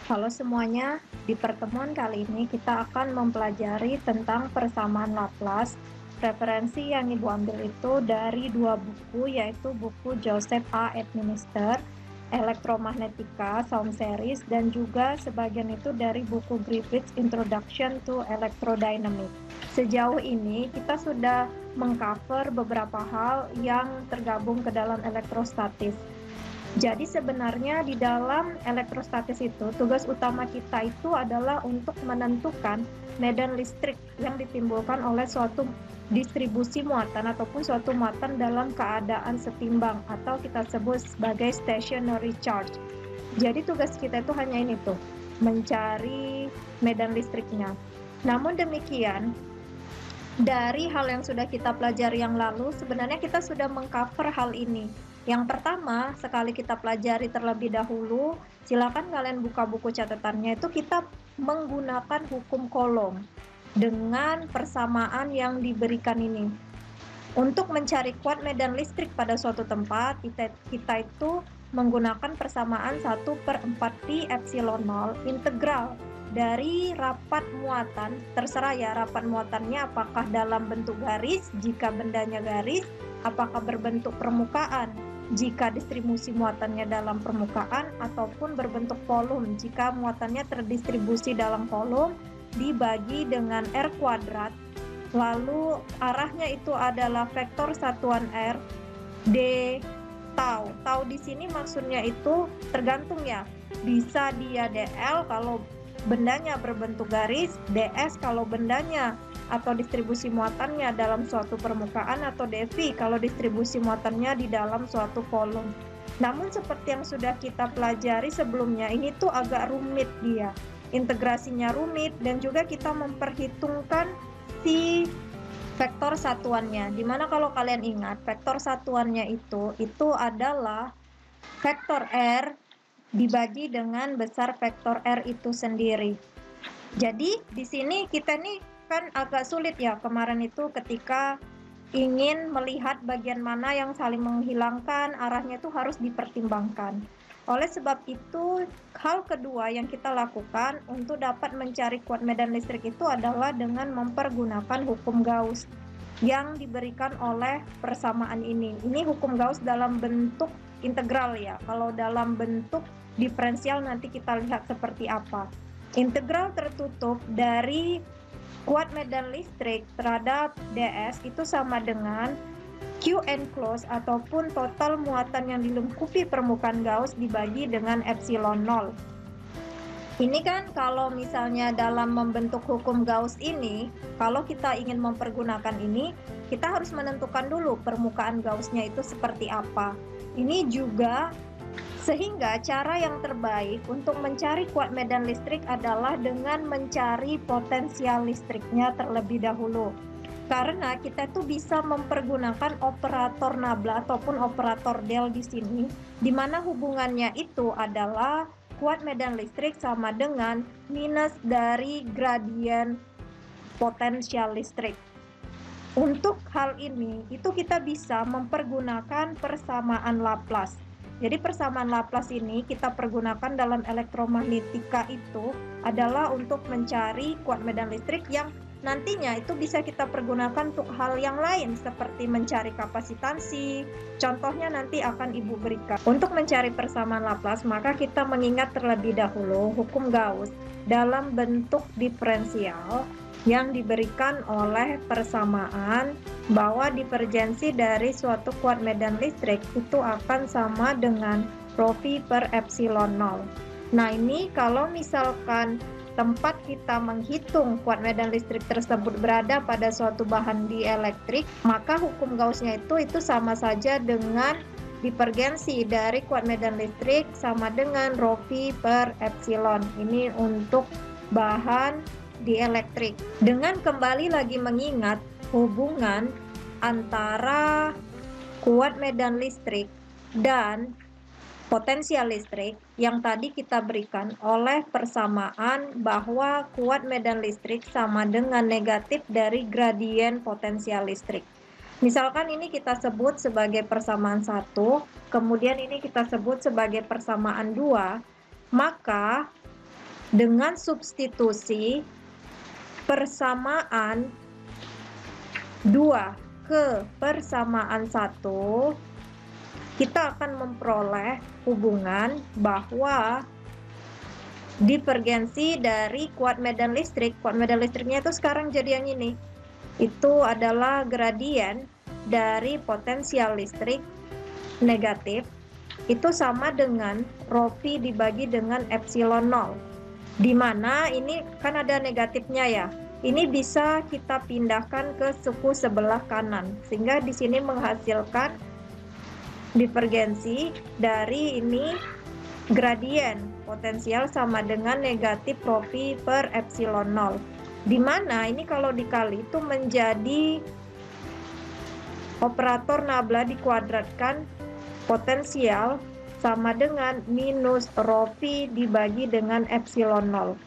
Halo semuanya, di pertemuan kali ini kita akan mempelajari tentang persamaan Laplace. Referensi yang Ibu ambil itu dari dua buku, yaitu buku Joseph A. Administer, Electromagnetica Sound Series, dan juga sebagian itu dari buku Griffiths Introduction to Electrodynamics. Sejauh ini kita sudah mengcover beberapa hal yang tergabung ke dalam elektrostatis. Jadi sebenarnya di dalam elektrostatis itu, tugas utama kita itu adalah untuk menentukan medan listrik yang ditimbulkan oleh suatu distribusi muatan ataupun suatu muatan dalam keadaan setimbang atau kita sebut sebagai stationary charge. Jadi tugas kita itu hanya ini tuh, mencari medan listriknya. Namun demikian, dari hal yang sudah kita pelajari yang lalu, sebenarnya kita sudah mengcover hal ini. Yang pertama, sekali kita pelajari terlebih dahulu, silakan kalian buka buku catatannya, itu kita menggunakan hukum Coulomb dengan persamaan yang diberikan ini. Untuk mencari kuat medan listrik pada suatu tempat, kita itu menggunakan persamaan 1/4 pi epsilon 0 integral dari rapat muatan, terserah ya rapat muatannya apakah dalam bentuk garis jika bendanya garis, apakah berbentuk permukaan jika distribusi muatannya dalam permukaan, ataupun berbentuk volume jika muatannya terdistribusi dalam volume dibagi dengan R kuadrat, lalu arahnya itu adalah vektor satuan R d tau. Tau di sini maksudnya itu tergantung ya, bisa dia dl kalau bendanya berbentuk garis, ds kalau bendanya atau distribusi muatannya dalam suatu permukaan, atau dv kalau distribusi muatannya di dalam suatu volume. Namun seperti yang sudah kita pelajari sebelumnya, ini tuh agak rumit dia. Integrasinya rumit dan juga kita memperhitungkan si vektor satuannya. Dimana kalau kalian ingat, vektor satuannya itu adalah vektor R dibagi dengan besar vektor R itu sendiri. Jadi di sini kita nih kan agak sulit ya kemarin itu ketika ingin melihat bagian mana yang saling menghilangkan, arahnya itu harus dipertimbangkan. Oleh sebab itu, hal kedua yang kita lakukan untuk dapat mencari kuat medan listrik itu adalah dengan mempergunakan hukum Gauss yang diberikan oleh persamaan ini. Ini hukum Gauss dalam bentuk integral ya. Kalau dalam bentuk diferensial nanti kita lihat seperti apa. Integral tertutup dari kuat medan listrik terhadap ds itu sama dengan Q enclosed ataupun total muatan yang dilengkapi permukaan Gauss dibagi dengan epsilon 0. Ini kan kalau misalnya dalam membentuk hukum Gauss ini, kalau kita ingin mempergunakan ini, kita harus menentukan dulu permukaan Gauss-nya itu seperti apa. Ini juga sehingga cara yang terbaik untuk mencari kuat medan listrik adalah dengan mencari potensial listriknya terlebih dahulu. Karena kita tuh bisa mempergunakan operator nabla ataupun operator del di sini, di mana hubungannya itu adalah kuat medan listrik sama dengan minus dari gradien potensial listrik. Untuk hal ini, itu kita bisa mempergunakan persamaan Laplace. Jadi persamaan Laplace ini kita pergunakan dalam elektromagnetika itu adalah untuk mencari kuat medan listrik yang nantinya itu bisa kita pergunakan untuk hal yang lain seperti mencari kapasitansi. Contohnya nanti akan Ibu berikan. Untuk mencari persamaan Laplace, maka kita mengingat terlebih dahulu hukum Gauss dalam bentuk diferensial yang diberikan oleh persamaan bahwa divergensi dari suatu kuat medan listrik itu akan sama dengan rho v per epsilon 0. Nah ini kalau misalkan tempat kita menghitung kuat medan listrik tersebut berada pada suatu bahan dielektrik, maka hukum Gauss-nya itu sama saja dengan divergensi dari kuat medan listrik sama dengan rho v per epsilon. Ini untuk bahan dielektrik. Dengan kembali lagi mengingat hubungan antara kuat medan listrik dan potensial listrik yang tadi kita berikan oleh persamaan bahwa kuat medan listrik sama dengan negatif dari gradien potensial listrik. Misalkan ini kita sebut sebagai persamaan 1, kemudian ini kita sebut sebagai persamaan 2, maka Dengan substitusi persamaan 2 ke persamaan 1, kita akan memperoleh hubungan bahwa divergensi dari kuat medan listriknya itu sekarang jadi yang ini. Itu adalah gradien dari potensial listrik negatif, itu sama dengan rho V dibagi dengan epsilon 0. Di mana ini kan ada negatifnya ya. Ini bisa kita pindahkan ke suku sebelah kanan, sehingga di sini menghasilkan divergensi dari ini gradien potensial sama dengan negatif rho V per epsilon 0. Di mana ini kalau dikali itu menjadi operator nabla dikuadratkan potensial sama dengan minus rho V dibagi dengan epsilon 0.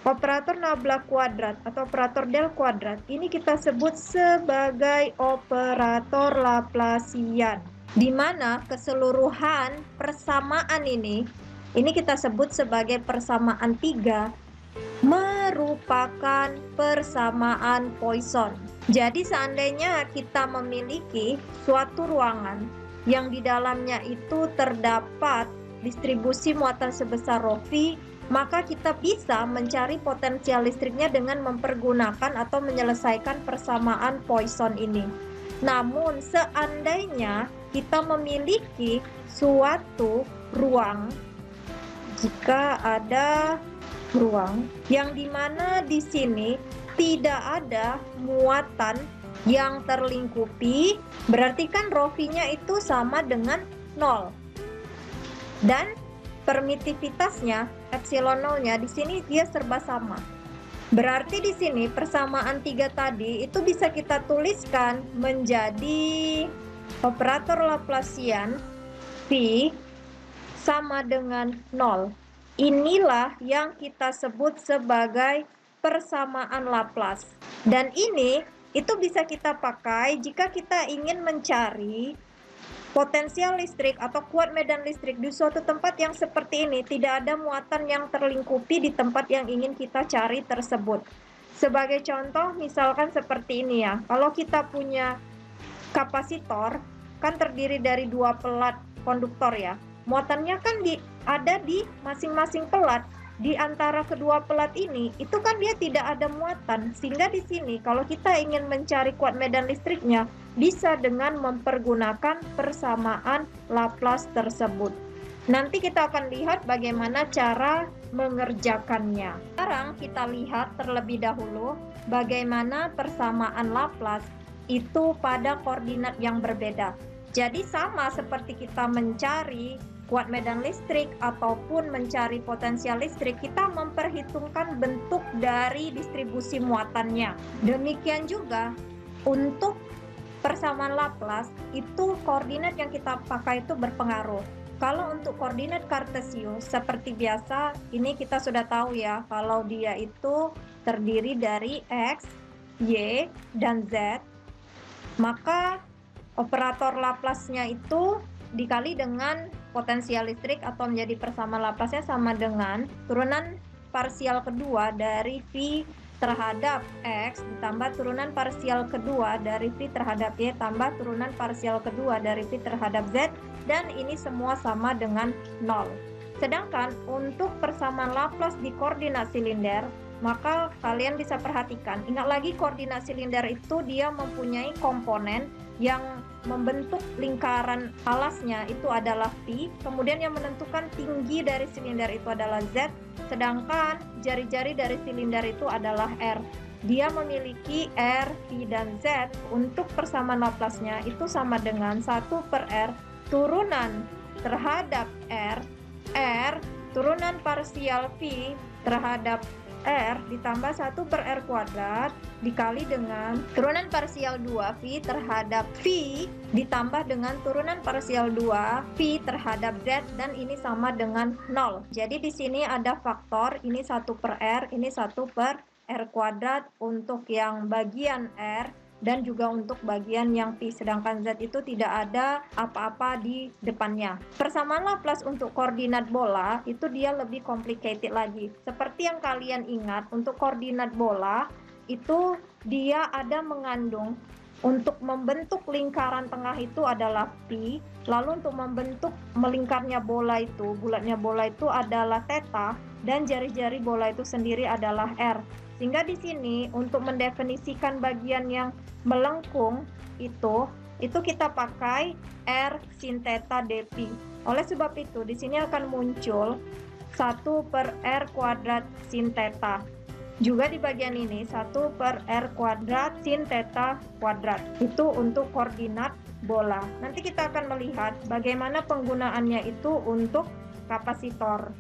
Operator nabla kuadrat atau operator del kuadrat ini kita sebut sebagai operator Laplacian, di mana keseluruhan persamaan ini kita sebut sebagai persamaan 3, merupakan persamaan Poisson. Jadi seandainya kita memiliki suatu ruangan yang di dalamnya itu terdapat distribusi muatan sebesar rho V, maka kita bisa mencari potensial listriknya dengan mempergunakan atau menyelesaikan persamaan Poisson ini. Namun seandainya kita memiliki suatu ruang, jika ada ruang yang dimana di sini tidak ada muatan yang terlingkupi, berarti kan rho V-nya itu sama dengan 0. Dan permitivitasnya, epsilon 0-nya di sini dia serba sama. Berarti di sini persamaan 3 tadi itu bisa kita tuliskan menjadi operator Laplacian V sama dengan 0. Inilah yang kita sebut sebagai persamaan Laplace. Dan ini itu bisa kita pakai jika kita ingin mencari potensial listrik atau kuat medan listrik di suatu tempat yang seperti ini, tidak ada muatan yang terlingkupi di tempat yang ingin kita cari tersebut. Sebagai contoh, misalkan seperti ini ya, kalau kita punya kapasitor, kan terdiri dari 2 pelat konduktor ya, muatannya kan ada di masing-masing pelat. Di antara kedua pelat ini, itu kan dia tidak ada muatan, sehingga di sini kalau kita ingin mencari kuat medan listriknya, bisa dengan mempergunakan persamaan Laplace tersebut. Nanti kita akan lihat bagaimana cara mengerjakannya. Sekarang kita lihat terlebih dahulu bagaimana persamaan Laplace itu pada koordinat yang berbeda. Jadi sama seperti kita mencari kuat medan listrik ataupun mencari potensial listrik, kita memperhitungkan bentuk dari distribusi muatannya. Demikian juga untuk persamaan Laplace, itu koordinat yang kita pakai itu berpengaruh. Kalau untuk koordinat Kartesius, seperti biasa, ini kita sudah tahu ya, kalau dia itu terdiri dari X, Y, dan Z, maka operator Laplace-nya itu dikali dengan potensial listrik atau menjadi persamaan Laplace-nya sama dengan turunan parsial kedua dari V terhadap X ditambah turunan parsial kedua dari V terhadap Y tambah turunan parsial kedua dari V terhadap Z, dan ini semua sama dengan 0. Sedangkan untuk persamaan Laplace di koordinat silinder, maka kalian bisa perhatikan, ingat lagi koordinat silinder itu dia mempunyai komponen yang membentuk lingkaran alasnya itu adalah V, kemudian yang menentukan tinggi dari silinder itu adalah Z, sedangkan jari-jari dari silinder itu adalah R. Dia memiliki R, V, dan Z. Untuk persamaan Laplace-nya itu sama dengan 1 per R turunan terhadap R, R turunan parsial V terhadap R ditambah 1 per R kuadrat dikali dengan turunan parsial 2 V terhadap V ditambah dengan turunan parsial 2 V terhadap Z, dan ini sama dengan 0. Jadi di sini ada faktor, ini 1 per R, ini 1 per R kuadrat untuk yang bagian R, dan juga untuk bagian yang pi, sedangkan z itu tidak ada apa-apa di depannya. Persamaan Laplace untuk koordinat bola itu dia lebih complicated lagi. Seperti yang kalian ingat, untuk koordinat bola itu dia ada mengandung untuk membentuk lingkaran tengah itu adalah pi, lalu untuk membentuk melingkarnya bola itu, bulatnya bola itu adalah theta, dan jari-jari bola itu sendiri adalah r. Sehingga di sini untuk mendefinisikan bagian yang melengkung itu kita pakai r sin theta dpi. Oleh sebab itu di sini akan muncul 1/r kuadrat sin theta. Juga di bagian ini 1/r kuadrat sin theta kuadrat. Itu untuk koordinat bola. Nanti kita akan melihat bagaimana penggunaannya itu untuk kapasitor.